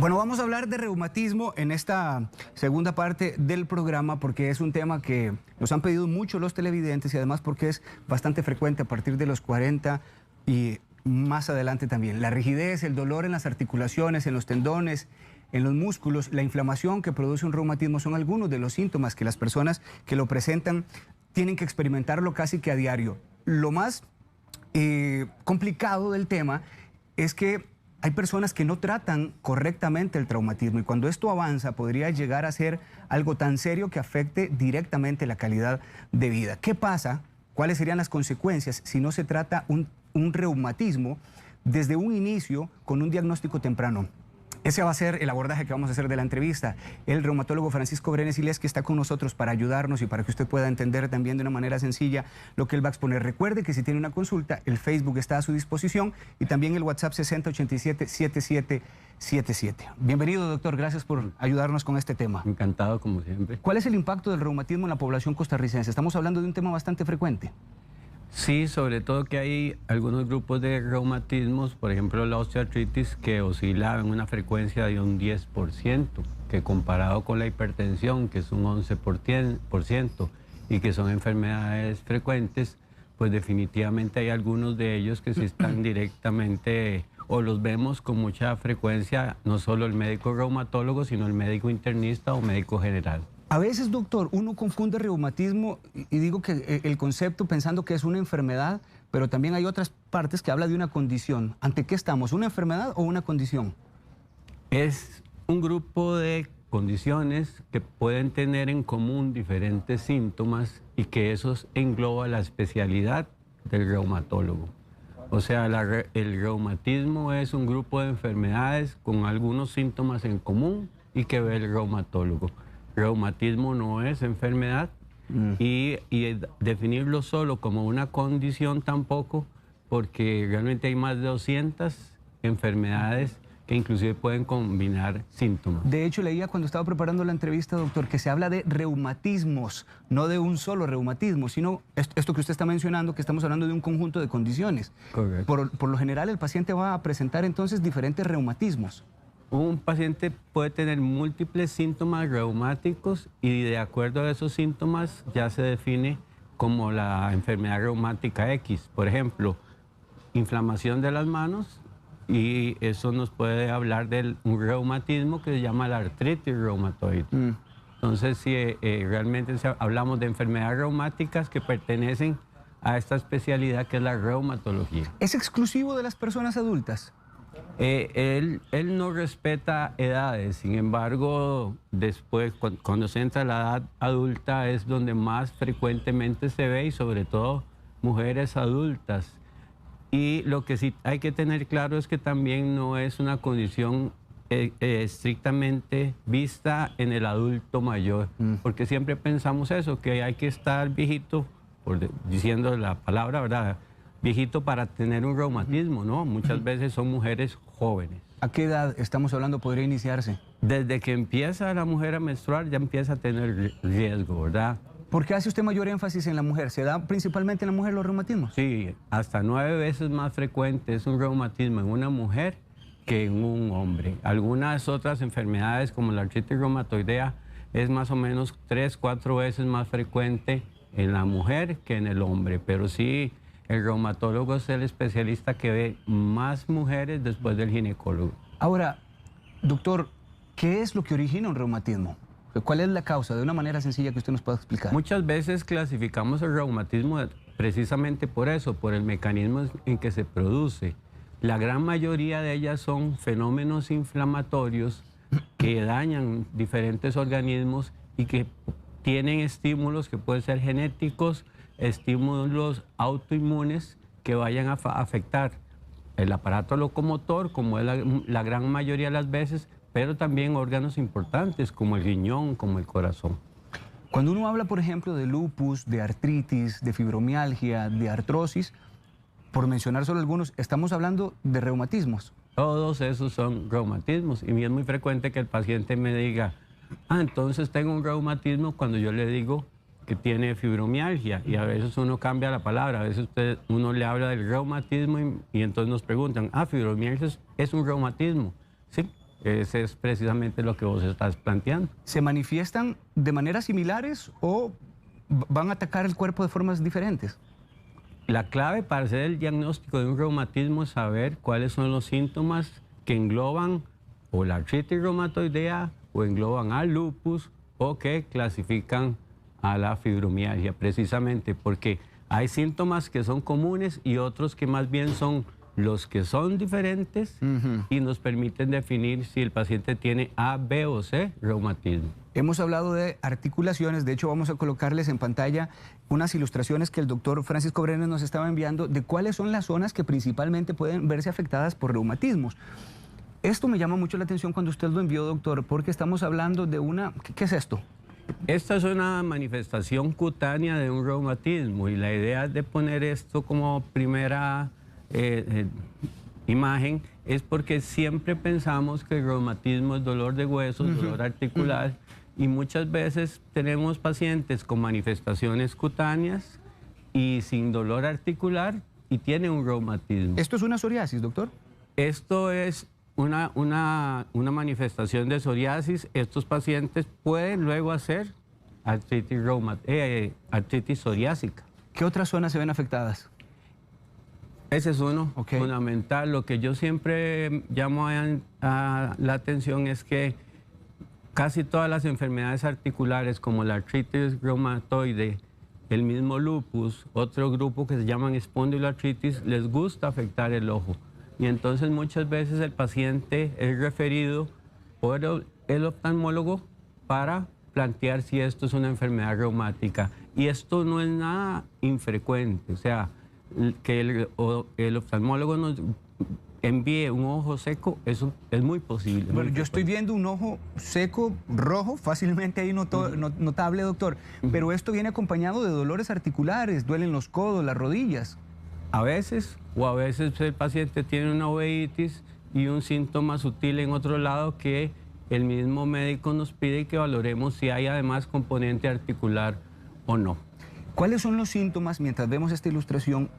Bueno, vamos a hablar de reumatismo en esta segunda parte del programa porque es un tema que nos han pedido mucho los televidentes y además porque es bastante frecuente a partir de los 40 y más adelante también. La rigidez, el dolor en las articulaciones, en los tendones, en los músculos, la inflamación que produce un reumatismo son algunos de los síntomas que las personas que lo presentan tienen que experimentarlo casi que a diario. Lo más complicado del tema es que hay personas que no tratan correctamente el traumatismo y cuando esto avanza podría llegar a ser algo tan serio que afecte directamente la calidad de vida. ¿Qué pasa? ¿Cuáles serían las consecuencias si no se trata un reumatismo desde un inicio con un diagnóstico temprano? Ese va a ser el abordaje que vamos a hacer de la entrevista. El reumatólogo Francisco Brenes Ilés, que está con nosotros para ayudarnos y para que usted pueda entender también de una manera sencilla lo que él va a exponer. Recuerde que si tiene una consulta, el Facebook está a su disposición y también el WhatsApp 6087-7777. Bienvenido, doctor. Gracias por ayudarnos con este tema. Encantado, como siempre. ¿Cuál es el impacto del reumatismo en la población costarricense? Estamos hablando de un tema bastante frecuente. Sí, sobre todo que hay algunos grupos de reumatismos, por ejemplo la osteoartritis, que oscila en una frecuencia de un 10%, que comparado con la hipertensión, que es un 11%, y que son enfermedades frecuentes, pues definitivamente hay algunos de ellos que sí están directamente, o los vemos con mucha frecuencia, no solo el médico reumatólogo, sino el médico internista o médico general. A veces, doctor, uno confunde reumatismo y digo que el concepto pensando que es una enfermedad, pero también hay otras partes que habla de una condición. ¿Ante qué estamos? ¿Una enfermedad o una condición? Es un grupo de condiciones que pueden tener en común diferentes síntomas y que eso engloba la especialidad del reumatólogo. O sea, el reumatismo es un grupo de enfermedades con algunos síntomas en común y que ve el reumatólogo. Reumatismo no es enfermedad y definirlo solo como una condición tampoco, porque realmente hay más de 200 enfermedades que inclusive pueden combinar síntomas. De hecho, leía cuando estaba preparando la entrevista, doctor, que se habla de reumatismos, no de un solo reumatismo, sino esto que usted está mencionando, que estamos hablando de un conjunto de condiciones. Correcto. Por lo general, el paciente va a presentar entonces diferentes reumatismos. Un paciente puede tener múltiples síntomas reumáticos y de acuerdo a esos síntomas ya se define como la enfermedad reumática X. Por ejemplo, inflamación de las manos y eso nos puede hablar de un reumatismo que se llama la artritis reumatoide. Entonces, si realmente hablamos de enfermedades reumáticas que pertenecen a esta especialidad que es la reumatología. ¿Es exclusivo de las personas adultas? Él no respeta edades, sin embargo, después, cuando se entra a la edad adulta, es donde más frecuentemente se ve y sobre todo mujeres adultas. Y lo que sí hay que tener claro es que también no es una condición estrictamente vista en el adulto mayor, porque siempre pensamos eso, que hay que estar viejito, diciendo la palabra, ¿verdad?, viejito para tener un reumatismo, ¿no? Muchas veces son mujeres jóvenes. ¿A qué edad estamos hablando podría iniciarse? Desde que empieza la mujer a menstruar ya empieza a tener riesgo, ¿verdad? ¿Por qué hace usted mayor énfasis en la mujer? ¿Se da principalmente en la mujer los reumatismos? Sí, hasta 9 veces más frecuente es un reumatismo en una mujer que en un hombre. Algunas otras enfermedades como la artritis reumatoidea es más o menos 3, 4 veces más frecuente en la mujer que en el hombre, pero sí, el reumatólogo es el especialista que ve más mujeres después del ginecólogo. Ahora, doctor, ¿qué es lo que origina un reumatismo? ¿Cuál es la causa? De una manera sencilla que usted nos pueda explicar. Muchas veces clasificamos el reumatismo precisamente por eso, por el mecanismo en que se produce. La gran mayoría de ellas son fenómenos inflamatorios que dañan diferentes organismos y que tienen estímulos que pueden ser genéticos, estímulos autoinmunes que vayan a afectar el aparato locomotor, como es la gran mayoría de las veces, pero también órganos importantes como el riñón, como el corazón. Cuando uno habla, por ejemplo, de lupus, de artritis, de fibromialgia, de artrosis, por mencionar solo algunos, estamos hablando de reumatismos. Todos esos son reumatismos y es muy frecuente que el paciente me diga, entonces tengo un reumatismo cuando yo le digo que tiene fibromialgia y a veces uno cambia la palabra, a veces uno le habla del reumatismo y entonces nos preguntan, fibromialgia es un reumatismo. Sí, Ese es precisamente lo que vos estás planteando. ¿Se manifiestan de maneras similares o van a atacar el cuerpo de formas diferentes? La clave para hacer el diagnóstico de un reumatismo es saber cuáles son los síntomas que engloban o la artritis reumatoidea o engloban al lupus o que clasifican a la fibromialgia, precisamente porque hay síntomas que son comunes y otros que más bien son los que son diferentes y nos permiten definir si el paciente tiene A, B o C reumatismo. Hemos hablado de articulaciones, de hecho vamos a colocarles en pantalla unas ilustraciones que el doctor Francisco Brenes nos estaba enviando de cuáles son las zonas que principalmente pueden verse afectadas por reumatismos. Esto me llama mucho la atención cuando usted lo envió, doctor, porque estamos hablando de una... ¿Qué es esto? Esta es una manifestación cutánea de un reumatismo y la idea de poner esto como primera imagen es porque siempre pensamos que el reumatismo es dolor de huesos, dolor articular y muchas veces tenemos pacientes con manifestaciones cutáneas y sin dolor articular y tienen un reumatismo. ¿Esto es una psoriasis, doctor? Esto es una manifestación de psoriasis. Estos pacientes pueden luego hacer artritis psoriásica. ¿Qué otras zonas se ven afectadas? Ese es uno fundamental. Lo que yo siempre llamo a la atención es que casi todas las enfermedades articulares, como la artritis reumatoide, el mismo lupus, otro grupo que se llaman espondiloartritis, les gusta afectar el ojo. Y entonces muchas veces el paciente es referido por el oftalmólogo para plantear si esto es una enfermedad reumática. Y esto no es nada infrecuente, o sea, que el oftalmólogo nos envíe un ojo seco, eso es muy posible. Bueno, yo estoy viendo un ojo seco, rojo, fácilmente ahí notable, doctor, pero esto viene acompañado de dolores articulares, duelen los codos, las rodillas. A veces el paciente tiene una uveitis y un síntoma sutil en otro lado que el mismo médico nos pide que valoremos si hay además componente articular o no. ¿Cuáles son los síntomas, mientras vemos esta ilustración,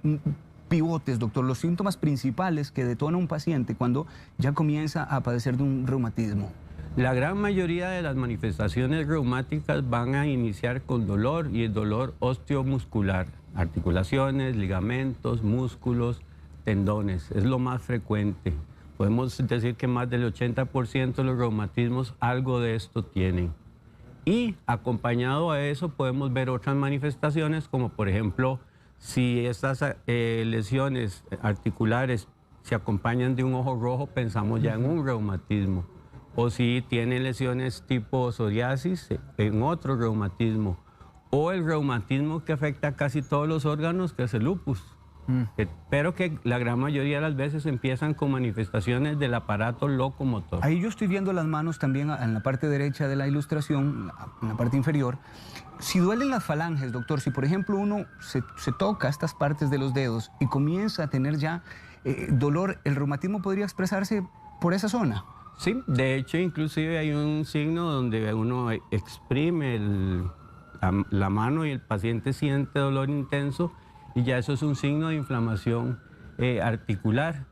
pivotes, doctor, los síntomas principales que detona un paciente cuando ya comienza a padecer de un reumatismo? La gran mayoría de las manifestaciones reumáticas van a iniciar con dolor y el dolor osteomuscular, articulaciones, ligamentos, músculos, tendones, es lo más frecuente. Podemos decir que más del 80% de los reumatismos algo de esto tienen. Y acompañado a eso podemos ver otras manifestaciones como por ejemplo si estas lesiones articulares se acompañan de un ojo rojo, pensamos ya en un reumatismo. O si tiene lesiones tipo psoriasis, en otro reumatismo. O el reumatismo que afecta a casi todos los órganos, que es el lupus. Pero que la gran mayoría de las veces empiezan con manifestaciones del aparato locomotor. Ahí yo estoy viendo las manos también en la parte derecha de la ilustración, en la parte inferior. Si duelen las falanges, doctor, si por ejemplo uno se toca estas partes de los dedos y comienza a tener ya dolor, ¿el reumatismo podría expresarse por esa zona? Sí, de hecho inclusive hay un signo donde uno exprime la mano y el paciente siente dolor intenso y ya eso es un signo de inflamación articular.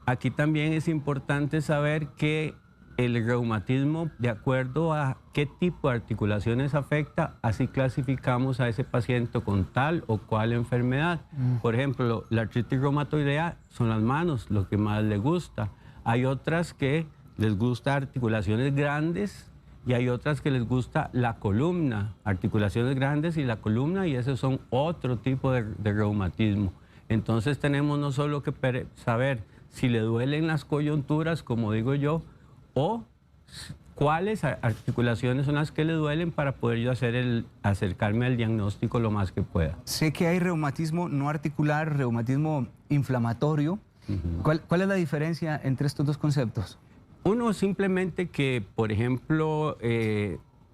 Aquí también es importante saber que el reumatismo, de acuerdo a qué tipo de articulaciones afecta, así clasificamos a ese paciente con tal o cual enfermedad. Por ejemplo, la artritis reumatoidea son las manos, lo que más le gusta. Hay otras que les gusta articulaciones grandes y hay otras que les gusta la columna, articulaciones grandes y la columna, y esos son otro tipo de reumatismo. Entonces tenemos no solo que saber si le duelen las coyunturas, como digo yo, o cuáles articulaciones son las que le duelen para poder yo acercarme al diagnóstico lo más que pueda. Sé que hay reumatismo no articular, reumatismo inflamatorio. ¿Cuál es la diferencia entre estos dos conceptos? Uno simplemente que, por ejemplo,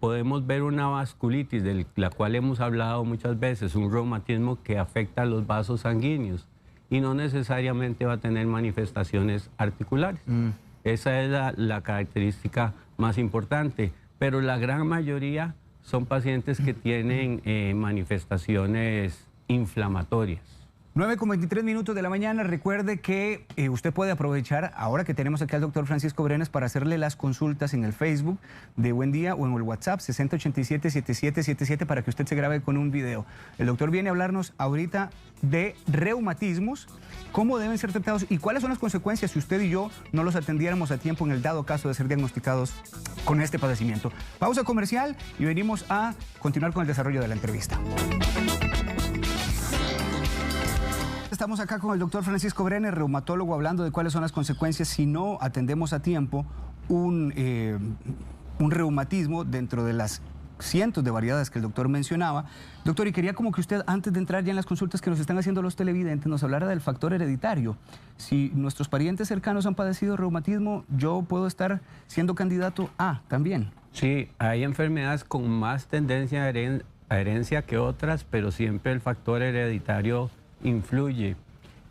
podemos ver una vasculitis, de la cual hemos hablado muchas veces, un reumatismo que afecta a los vasos sanguíneos y no necesariamente va a tener manifestaciones articulares. Esa es la característica más importante, pero la gran mayoría son pacientes que tienen manifestaciones inflamatorias. 9:23 de la mañana. Recuerde que usted puede aprovechar, ahora que tenemos aquí al doctor Francisco Brenes, para hacerle las consultas en el Facebook de Buen Día o en el WhatsApp 6087-7777 para que usted se grabe con un video. El doctor viene a hablarnos ahorita de reumatismos, cómo deben ser tratados y cuáles son las consecuencias si usted y yo no los atendiéramos a tiempo en el dado caso de ser diagnosticados con este padecimiento. Pausa comercial y venimos a continuar con el desarrollo de la entrevista. Estamos acá con el doctor Francisco Brenes, reumatólogo, hablando de cuáles son las consecuencias si no atendemos a tiempo un reumatismo dentro de las cientos de variedades que el doctor mencionaba. Doctor, y quería como que usted, antes de entrar ya en las consultas que nos están haciendo los televidentes, nos hablara del factor hereditario. Si nuestros parientes cercanos han padecido reumatismo, ¿yo puedo estar siendo candidato a también? Sí, hay enfermedades con más tendencia a herencia que otras, pero siempre el factor hereditario influye.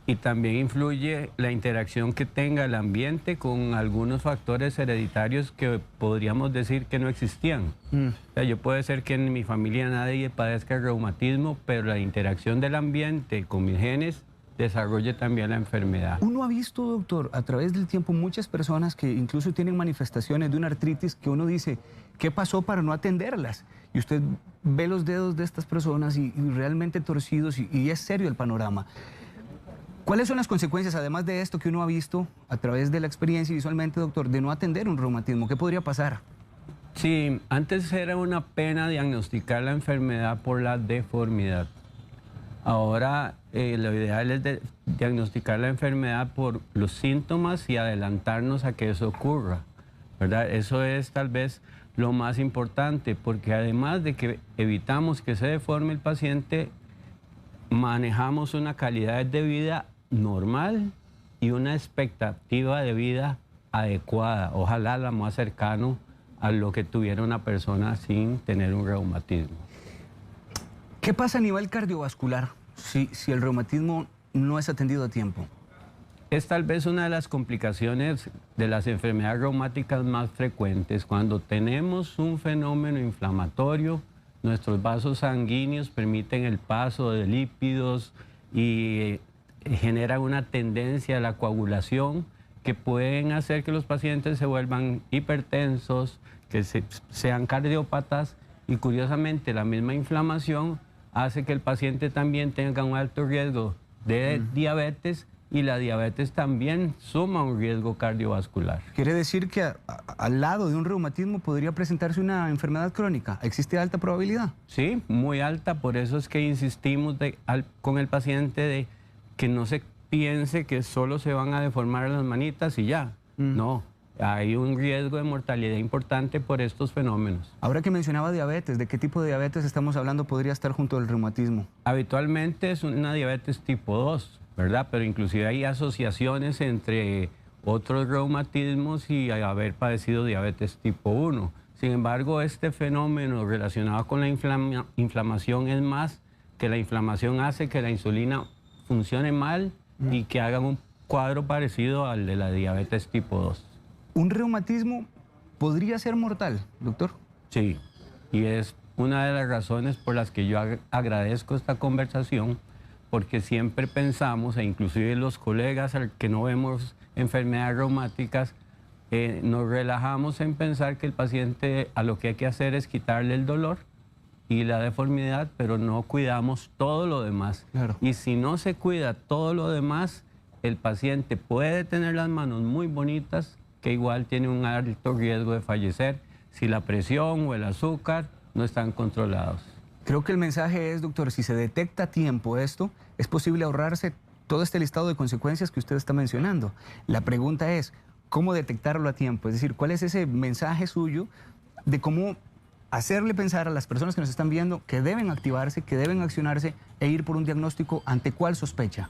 Y también influye la interacción que tenga el ambiente con algunos factores hereditarios que podríamos decir que no existían. O sea, yo puede ser que en mi familia nadie padezca reumatismo, pero la interacción del ambiente con mis genes desarrolle también la enfermedad. Uno ha visto, doctor, a través del tiempo muchas personas que incluso tienen manifestaciones de una artritis que uno dice, ¿qué pasó para no atenderlas? Y usted ve los dedos de estas personas y realmente torcidos y es serio el panorama. ¿Cuáles son las consecuencias, además de esto que uno ha visto a través de la experiencia visualmente, doctor, de no atender un reumatismo? ¿Qué podría pasar? Sí, antes era una pena diagnosticar la enfermedad por la deformidad. Ahora lo ideal es diagnosticar la enfermedad por los síntomas y adelantarnos a que eso ocurra, ¿verdad? Eso es tal vez lo más importante, porque además de que evitamos que se deforme el paciente, manejamos una calidad de vida normal y una expectativa de vida adecuada, ojalá la más cercano a lo que tuviera una persona sin tener un reumatismo. ¿Qué pasa a nivel cardiovascular si el reumatismo no es atendido a tiempo? Es tal vez una de las complicaciones de las enfermedades reumáticas más frecuentes. Cuando tenemos un fenómeno inflamatorio, nuestros vasos sanguíneos permiten el paso de lípidos y generan una tendencia a la coagulación que pueden hacer que los pacientes se vuelvan hipertensos, que sean cardiópatas y curiosamente la misma inflamación hace que el paciente también tenga un alto riesgo de diabetes y la diabetes también suma un riesgo cardiovascular. ¿Quiere decir que al lado de un reumatismo podría presentarse una enfermedad crónica? ¿Existe alta probabilidad? Sí, muy alta, por eso es que insistimos con el paciente de que no se piense que solo se van a deformar las manitas y ya. No, hay un riesgo de mortalidad importante por estos fenómenos. Ahora que mencionaba diabetes, ¿de qué tipo de diabetes estamos hablando podría estar junto al reumatismo? Habitualmente es una diabetes tipo 2, ¿verdad? Pero inclusive hay asociaciones entre otros reumatismos y haber padecido diabetes tipo 1. Sin embargo, este fenómeno relacionado con la inflamación es más que la inflamación hace que la insulina funcione mal y que hagan un cuadro parecido al de la diabetes tipo 2. ¿Un reumatismo podría ser mortal, doctor? Sí, y es una de las razones por las que yo agradezco esta conversación, porque siempre pensamos, e inclusive los colegas al que no vemos enfermedades reumáticas, nos relajamos en pensar que el paciente a lo que hay que hacer es quitarle el dolor y la deformidad, pero no cuidamos todo lo demás. Claro. Y si no se cuida todo lo demás, el paciente puede tener las manos muy bonitas, que igual tiene un alto riesgo de fallecer si la presión o el azúcar no están controlados. Creo que el mensaje es, doctor, si se detecta a tiempo esto, es posible ahorrarse todo este listado de consecuencias que usted está mencionando. La pregunta es, ¿cómo detectarlo a tiempo? Es decir, ¿cuál es ese mensaje suyo de cómo hacerle pensar a las personas que nos están viendo que deben activarse, que deben accionarse e ir por un diagnóstico ante cuál sospecha?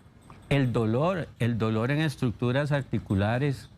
El dolor en estructuras articulares,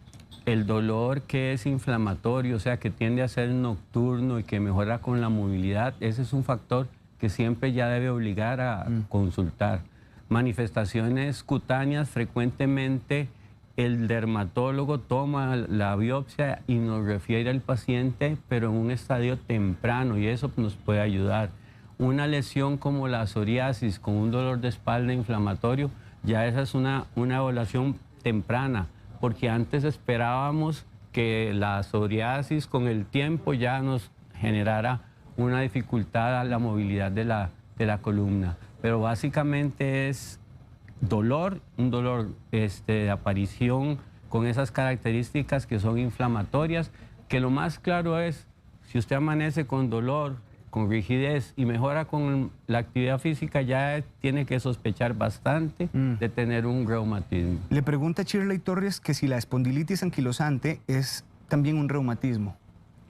el dolor que es inflamatorio, o sea, que tiende a ser nocturno y que mejora con la movilidad, ese es un factor que siempre ya debe obligar a consultar. Manifestaciones cutáneas, frecuentemente el dermatólogo toma la biopsia y nos refiere al paciente, pero en un estadio temprano, y eso nos puede ayudar. Una lesión como la psoriasis con un dolor de espalda inflamatorio ya esa es una evaluación temprana, porque antes esperábamos que la psoriasis con el tiempo ya nos generara una dificultad a la movilidad de la columna. Pero básicamente es dolor, un dolor de aparición con esas características que son inflamatorias, que lo más claro es, si usted amanece con dolor, con rigidez y mejora con la actividad física, ya tiene que sospechar bastante de tener un reumatismo. Le pregunta Shirley Torres que si la espondilitis anquilosante es también un reumatismo.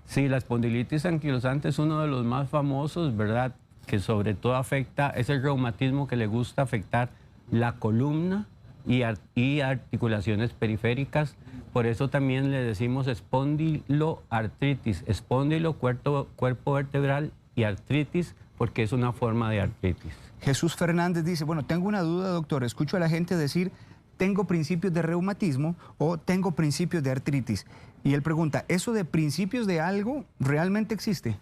Sí, la espondilitis anquilosante es uno de los más famosos, ¿verdad? Que sobre todo afecta, es el reumatismo que le gusta afectar la columna y articulaciones periféricas. Por eso también le decimos espondiloartritis, espóndilo, cuerpo vertebral y artritis, porque es una forma de artritis. Jesús Fernández dice, bueno, tengo una duda, doctor, escucho a la gente decir, tengo principios de reumatismo o tengo principios de artritis. Y él pregunta, ¿eso de principios de algo realmente existe?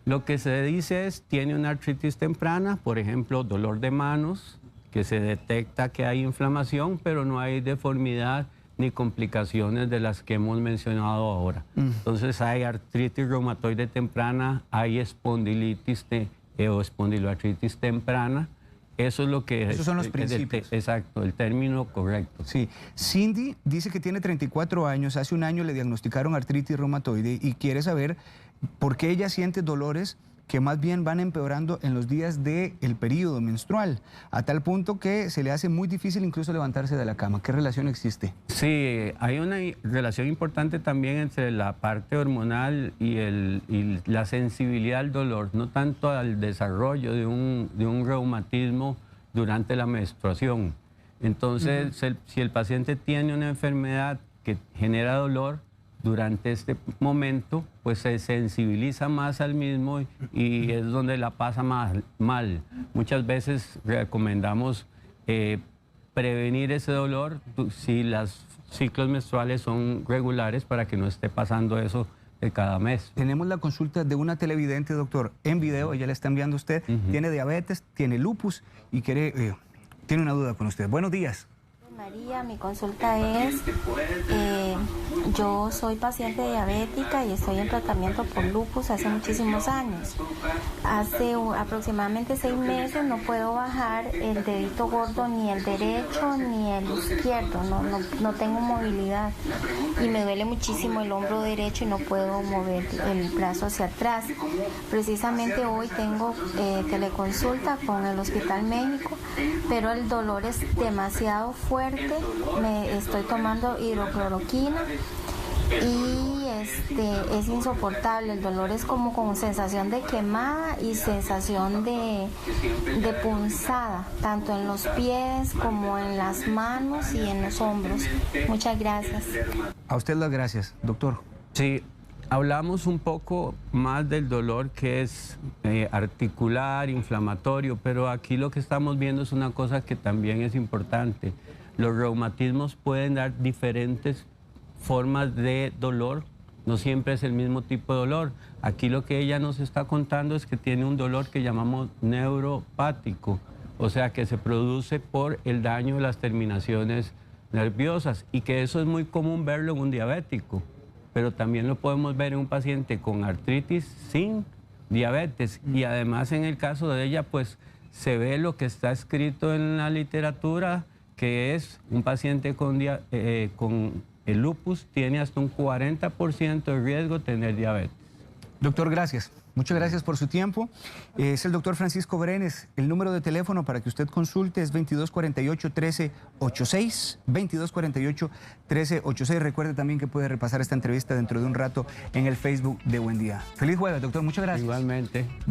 Lo que se dice es, tiene una artritis temprana, por ejemplo, dolor de manos, que se detecta que hay inflamación, pero no hay deformidad ni complicaciones de las que hemos mencionado ahora. Entonces hay artritis reumatoide temprana, hay espondilitis o espondiloartritis temprana. Eso es lo que... Esos son los principios. Exacto, el término correcto. Sí. Cindy dice que tiene 34 años, hace un año le diagnosticaron artritis reumatoide y quiere saber por qué ella siente dolores que más bien van empeorando en los días del periodo menstrual, a tal punto que se le hace muy difícil incluso levantarse de la cama. ¿Qué relación existe? Sí, hay una relación importante también entre la parte hormonal y la sensibilidad al dolor, no tanto al desarrollo de un reumatismo durante la menstruación. Entonces, si el paciente tiene una enfermedad que genera dolor, durante este momento, pues se sensibiliza más al mismo y es donde la pasa mal. Muchas veces recomendamos prevenir ese dolor si los ciclos menstruales son regulares para que no esté pasando eso de cada mes. Tenemos la consulta de una televidente, doctor, en video, ella le está enviando a usted, tiene diabetes, tiene lupus y tiene una duda con usted. Buenos días. María, mi consulta es, yo soy paciente diabética y estoy en tratamiento por lupus hace muchísimos años. Hace aproximadamente 6 meses no puedo bajar el dedito gordo, ni el derecho ni el izquierdo, no tengo movilidad y me duele muchísimo el hombro derecho y no puedo mover el brazo hacia atrás. Precisamente hoy tengo teleconsulta con el Hospital México, pero el dolor es demasiado fuerte. Me estoy tomando hidrocloroquina y es insoportable. El dolor es como con sensación de quemada y sensación de punzada, tanto en los pies como en las manos y en los hombros. Muchas gracias. A usted las gracias, doctor. Sí, hablamos un poco más del dolor que es articular, inflamatorio, pero aquí lo que estamos viendo es una cosa que también es importante. Los reumatismos pueden dar diferentes formas de dolor, no siempre es el mismo tipo de dolor. Aquí lo que ella nos está contando es que tiene un dolor que llamamos neuropático, o sea que se produce por el daño de las terminaciones nerviosas y que eso es muy común verlo en un diabético, pero también lo podemos ver en un paciente con artritis sin diabetes y además en el caso de ella pues se ve lo que está escrito en la literatura, que es un paciente con el lupus tiene hasta un 40% de riesgo de tener diabetes. Doctor, gracias. Muchas gracias por su tiempo. Es el doctor Francisco Brenes. El número de teléfono para que usted consulte es 2248-1386, 2248-1386. Recuerde también que puede repasar esta entrevista dentro de un rato en el Facebook de Buen Día. Feliz jueves, doctor. Muchas gracias. Igualmente.